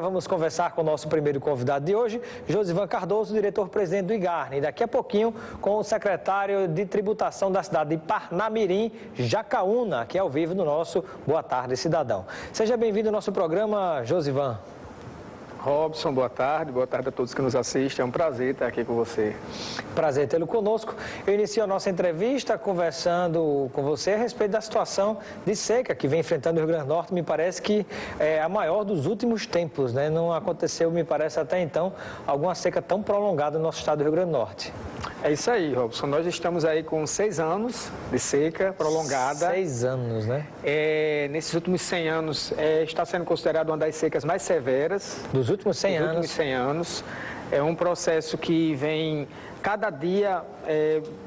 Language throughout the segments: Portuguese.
Vamos conversar com o nosso primeiro convidado de hoje, Josivan Cardoso, diretor-presidente do IGARNE, e daqui a pouquinho com o secretário de Tributação da cidade de Parnamirim, Jacaúna, aqui ao vivo no nosso Boa Tarde, Cidadão. Seja bem-vindo ao nosso programa, Josivan. Robson, boa tarde a todos que nos assistem, é um prazer estar aqui com você. Prazer tê-lo conosco. Eu inicio a nossa entrevista conversando com você a respeito da situação de seca que vem enfrentando o Rio Grande do Norte. Me parece que é a maior dos últimos tempos, né? Não aconteceu, me parece até então, alguma seca tão prolongada no nosso estado do Rio Grande do Norte. É isso aí, Robson. Nós estamos aí com 6 anos de seca prolongada. 6 anos, né? Nesses últimos 100 anos, está sendo considerado uma das secas mais severas. Dos últimos 100 anos. Dos últimos 100 anos. É um processo que vem, cada dia,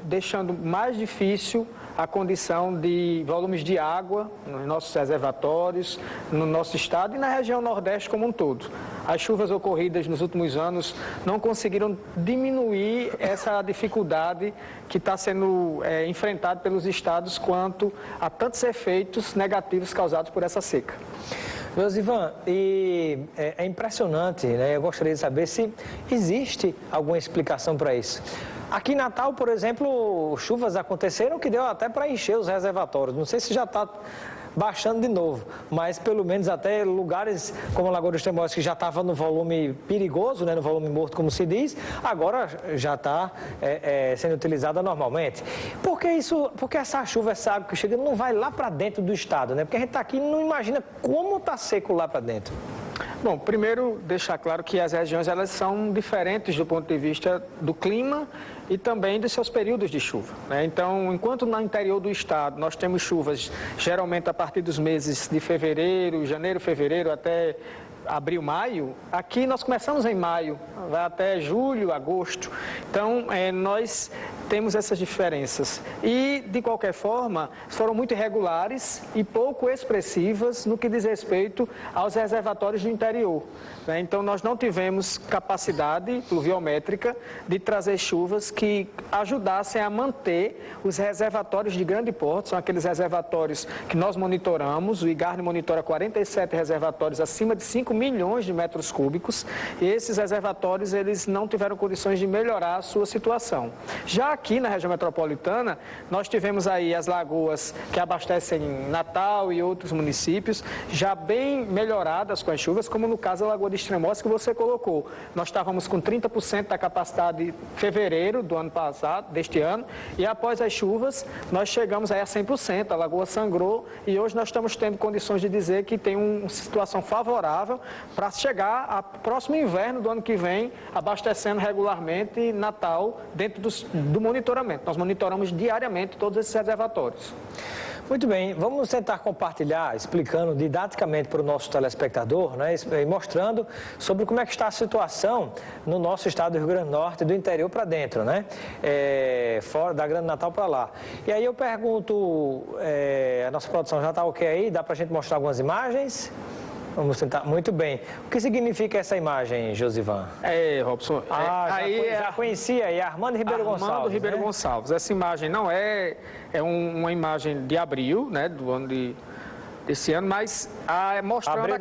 deixando mais difícil a condição de volumes de água nos nossos reservatórios, no nosso estado e na região Nordeste como um todo. As chuvas ocorridas nos últimos anos não conseguiram diminuir essa dificuldade que está sendo enfrentada pelos estados quanto a tantos efeitos negativos causados por essa seca. Josivan, é impressionante, né? Eu gostaria de saber se existe alguma explicação para isso. Aqui em Natal, por exemplo, chuvas aconteceram que deu até para encher os reservatórios. Não sei se já está baixando de novo, mas pelo menos até lugares como a Lagoa dos Tremóis, que já estava no volume perigoso, né, no volume morto, como se diz, agora já está sendo utilizada normalmente. Por que essa chuva, essa água que chega não vai lá para dentro do estado, né? Porque a gente está aqui e não imagina como está seco lá para dentro. Bom, primeiro deixar claro que as regiões elas são diferentes do ponto de vista do clima e também dos seus períodos de chuva, né? Então, enquanto no interior do estado nós temos chuvas geralmente a partir dos meses de fevereiro, janeiro, fevereiro até abril, maio, aqui nós começamos em maio, vai até julho, agosto. Então, nós temos essas diferenças. E, de qualquer forma, foram muito irregulares e pouco expressivas no que diz respeito aos reservatórios do interior, né? Então, nós não tivemos capacidade pluviométrica de trazer chuvas que ajudassem a manter os reservatórios de grande porte, são aqueles reservatórios que nós monitoramos, o IGARNE monitora 47 reservatórios acima de 5 milhões de metros cúbicos, e esses reservatórios eles não tiveram condições de melhorar a sua situação. Já aqui na região metropolitana, nós tivemos aí as lagoas que abastecem Natal e outros municípios, já bem melhoradas com as chuvas, como no caso da Lagoa de Extremóis que você colocou. Nós estávamos com 30% da capacidade em fevereiro do ano passado, deste ano, e após as chuvas, nós chegamos aí a 100%, a lagoa sangrou, e hoje nós estamos tendo condições de dizer que tem uma situação favorável para chegar ao próximo inverno do ano que vem, abastecendo regularmente Natal dentro do monitoramento. Nós monitoramos diariamente todos esses reservatórios. Muito bem, vamos tentar compartilhar, explicando didaticamente para o nosso telespectador, né, e mostrando sobre como é que está a situação no nosso estado do Rio Grande do Norte, do interior para dentro, né, fora da Grande Natal para lá. E aí eu pergunto, a nossa produção já está ok aí? Dá para a gente mostrar algumas imagens? Vamos tentar. Muito bem. O que significa essa imagem, Josivan? Robson. Já conhecia aí, Armando Ribeiro Gonçalves. Armando Ribeiro né? Gonçalves. Essa imagem não é uma imagem de abril, né, do ano desse ano, mas mostrando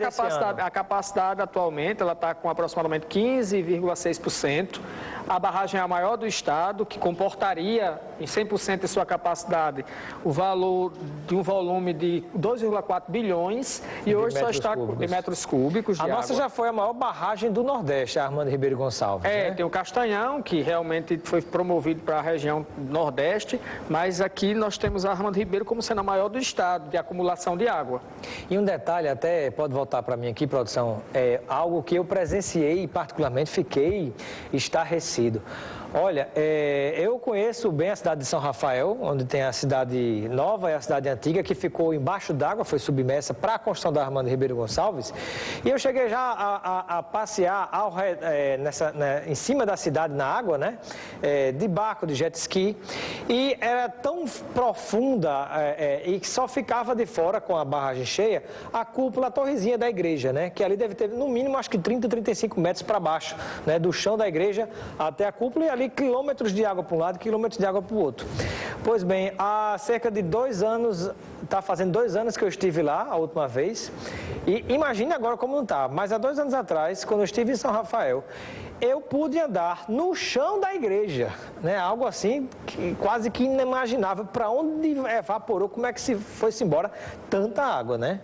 a capacidade atualmente, ela está com aproximadamente 15,6%. A barragem é a maior do estado, que comportaria em 100% de sua capacidade o valor de um volume de 2,4 bilhões e hoje só está de metros cúbicos de água. A nossa já foi a maior barragem do Nordeste, a Armando Ribeiro Gonçalves. Né? Tem o Castanhão, que realmente foi promovido para a região Nordeste, mas aqui nós temos a Armando Ribeiro como sendo a maior do estado de acumulação de água. E um detalhe, até pode voltar para mim aqui, produção, algo que eu presenciei e particularmente fiquei estarrecido. Olha, eu conheço bem a cidade de São Rafael, onde tem a cidade nova e a cidade antiga, que ficou embaixo d'água, foi submersa para a construção da Armando Ribeiro Gonçalves. E eu cheguei já a passear em cima da cidade na água, né? De barco, de jet ski. E era tão profunda e que só ficava de fora com a barragem cheia a cúpula, a torrezinha da igreja, né? Que ali deve ter no mínimo acho que 30, 35 metros para baixo, né? Do chão da igreja até a cúpula, e ali ali quilômetros de água para um lado, quilômetros de água para o outro. Pois bem, há cerca de 2 anos, está fazendo 2 anos que eu estive lá a última vez, e imagine agora como não está, mas há 2 anos atrás, quando eu estive em São Rafael, eu pude andar no chão da igreja, né? Algo assim, quase que inimaginável, para onde evaporou, como é que se foi-se embora tanta água, né?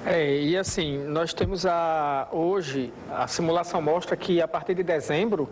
E assim, nós temos hoje, a simulação mostra que a partir de dezembro,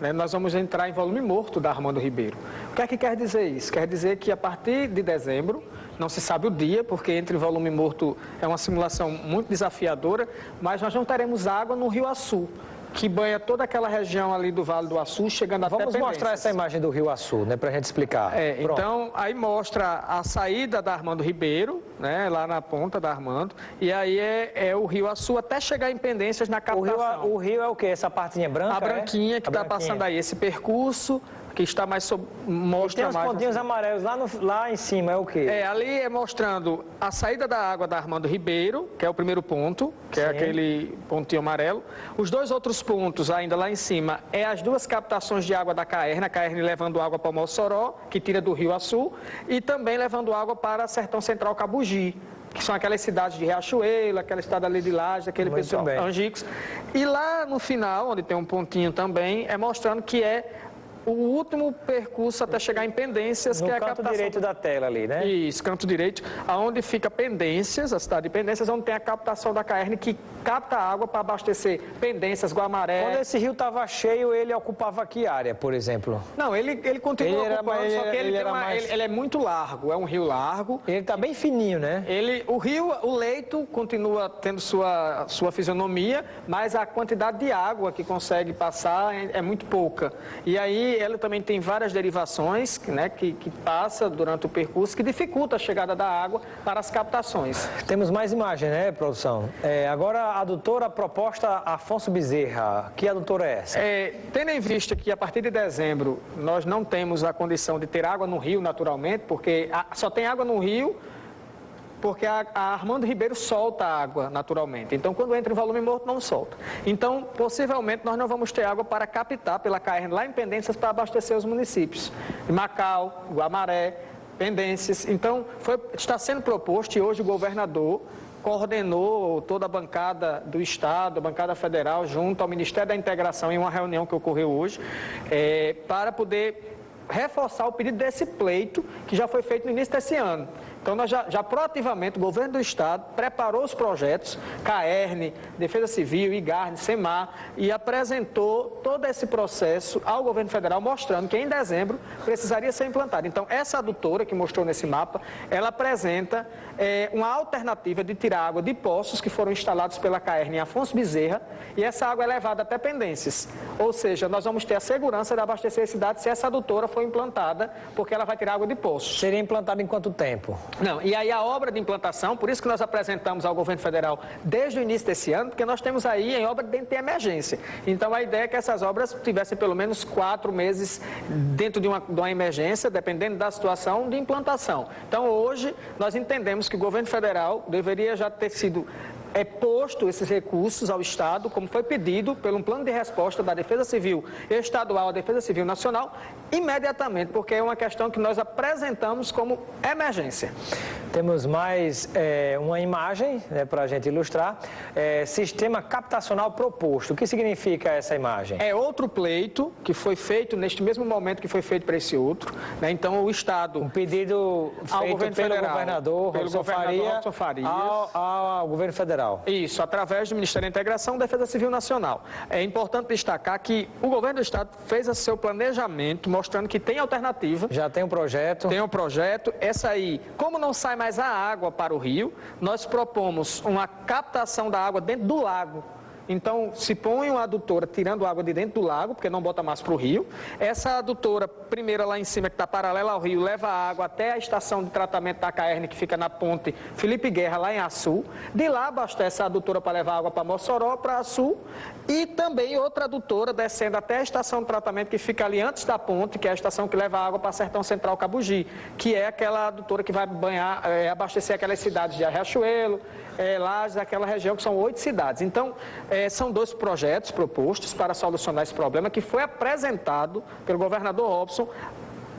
né, nós vamos entrar em volume morto da Armando Ribeiro. O que é que quer dizer isso? Quer dizer que a partir de dezembro, não se sabe o dia, porque entre volume morto é uma simulação muito desafiadora, mas nós não teremos água no Rio Açu, que banha toda aquela região ali do Vale do Açu, chegando até Pendências. Vamos mostrar essa imagem do Rio Açu, né, para a gente explicar. Então, aí mostra a saída da Armando Ribeiro, né, lá na ponta da Armando, e aí é o Rio Açu até chegar em Pendências na captação. O rio é o quê? Essa partinha branca? A branquinha que está passando aí, esse percurso que está mais mostra mais. Tem os pontinhos amarelos lá em cima, é o quê? Ali é mostrando a saída da água da Armando Ribeiro, que é o primeiro ponto, que é aquele pontinho amarelo. Os 2 outros pontos ainda lá em cima é as 2 captações de água da Caerne, a Caerne levando água para o Mossoró, que tira do Rio Açu, e também levando água para Sertão Central Cabugi, que são aquelas cidades de Riachuelo, aquela cidade ali de Laje, aquele Muito pessoal, bem. Angicos. E lá no final, onde tem um pontinho também, é mostrando que é o último percurso até chegar em Pendências, no que é a canto captação direito da tela ali, né? Isso, canto direito, aonde fica Pendências, a cidade de Pendências, onde tem a captação da Caerne, que capta água para abastecer Pendências, Guamaré. Quando esse rio estava cheio, ele ocupava que área, por exemplo? Não, ele continua ocupando, só que ele é muito largo, é um rio largo. Ele está bem fininho, né? O leito continua tendo sua fisionomia, mas a quantidade de água que consegue passar é muito pouca. E aí ela também tem várias derivações, né, que passa durante o percurso, que dificulta a chegada da água para as captações. Temos mais imagem, né, produção? Agora a adutora proposta Afonso Bezerra. Que adutora é essa? Tendo em vista que a partir de dezembro nós não temos a condição de ter água no rio naturalmente, porque só tem água no rio porque a Armando Ribeiro solta água naturalmente. Então, quando entra em volume morto, não solta. Então, possivelmente, nós não vamos ter água para captar pela Caerne lá em Pendências para abastecer os municípios de Macau, Guamaré, Pendências. Então, está sendo proposto, e hoje o governador coordenou toda a bancada do Estado, a bancada federal, junto ao Ministério da Integração, em uma reunião que ocorreu hoje, para poder reforçar o pedido desse pleito que já foi feito no início desse ano. Então, nós já proativamente, o governo do Estado preparou os projetos, Caerne, Defesa Civil, IGARNE, SEMAR, e apresentou todo esse processo ao governo federal, mostrando que em dezembro precisaria ser implantado. Então, essa adutora que mostrou nesse mapa, ela apresenta uma alternativa de tirar água de poços que foram instalados pela Caerne em Afonso Bezerra, e essa água é levada até Pendências. Ou seja, nós vamos ter a segurança de abastecer a cidade se essa adutora for implantada, porque ela vai tirar água de poços. Seria implantada em quanto tempo? Não, e aí a obra de implantação, por isso que nós apresentamos ao governo federal desde o início desse ano, porque nós temos aí em obra dentro de emergência. Então a ideia é que essas obras tivessem pelo menos 4 meses dentro de uma emergência, dependendo da situação de implantação. Então hoje nós entendemos que o governo federal deveria já ter sido posto esses recursos ao Estado, como foi pedido pelo plano de resposta da Defesa Civil Estadual à Defesa Civil Nacional, imediatamente, porque é uma questão que nós apresentamos como emergência. Temos mais uma imagem, né, para a gente ilustrar. Sistema captacional proposto. O que significa essa imagem? É outro pleito que foi feito neste mesmo momento que foi feito para esse outro. Né? Então, o Estado... Um pedido feito pelo governador Robson Faria ao governo federal. Isso, através do Ministério da Integração e Defesa Civil Nacional. É importante destacar que o governo do Estado fez o seu planejamento, mostrando que tem alternativa. Já tem um projeto. Tem um projeto. Essa aí, como não sai mais a água para o rio, nós propomos uma captação da água dentro do lago. Então, se põe uma adutora tirando água de dentro do lago, porque não bota mais para o rio. Essa adutora, primeira lá em cima, que está paralela ao rio, leva a água até a estação de tratamento da Caerne, que fica na ponte Felipe Guerra, lá em Açu. De lá, abastece a adutora para levar água para Mossoró, para Açu. E também outra adutora descendo até a estação de tratamento, que fica ali antes da ponte, que é a estação que leva água para Sertão Central Cabugi, que é aquela adutora que vai banhar, abastecer aquelas cidades de Riachuelo, Lages, aquela região que são 8 cidades. Então, São 2 projetos propostos para solucionar esse problema, que foi apresentado pelo governador Robson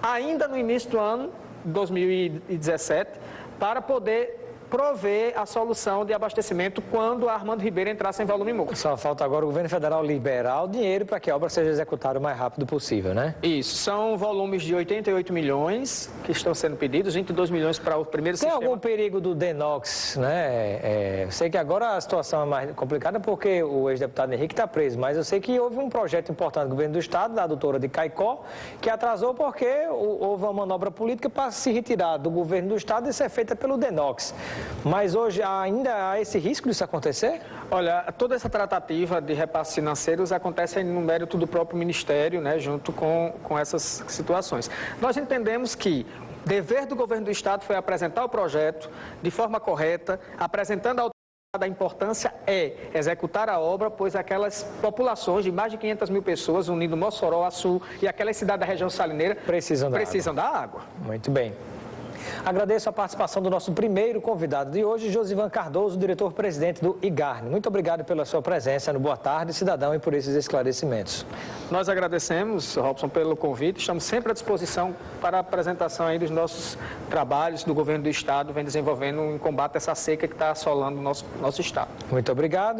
ainda no início do ano, 2017, para poder prover a solução de abastecimento quando a Armando Ribeiro entrasse em volume morto. Só falta agora o governo federal liberar o dinheiro para que a obra seja executada o mais rápido possível, né? Isso, são volumes de 88 milhões que estão sendo pedidos, 22 milhões para o primeiro sistema. Tem algum perigo do DENOX, né? Sei que agora a situação é mais complicada porque o ex-deputado Henrique está preso, mas eu sei que houve um projeto importante do governo do estado, da doutora de Caicó, que atrasou porque houve uma manobra política para se retirar do governo do estado e ser feita pelo DENOX. Mas hoje ainda há esse risco disso acontecer? Olha, toda essa tratativa de repasses financeiros acontece no mérito do próprio Ministério, né, junto com essas situações. Nós entendemos que o dever do governo do estado foi apresentar o projeto de forma correta, apresentando a importância é executar a obra, pois aquelas populações de mais de 500 mil pessoas, unindo Mossoró, Açu e aquelas cidades da região salineira, precisam da água. Muito bem. Agradeço a participação do nosso primeiro convidado de hoje, Josivan Cardoso, diretor-presidente do IGARNE. Muito obrigado pela sua presença no Boa Tarde, Cidadão, e por esses esclarecimentos. Nós agradecemos, Robson, pelo convite. Estamos sempre à disposição para a apresentação aí dos nossos trabalhos do governo do estado, vem desenvolvendo em combate a essa seca que está assolando o nosso estado. Muito obrigado.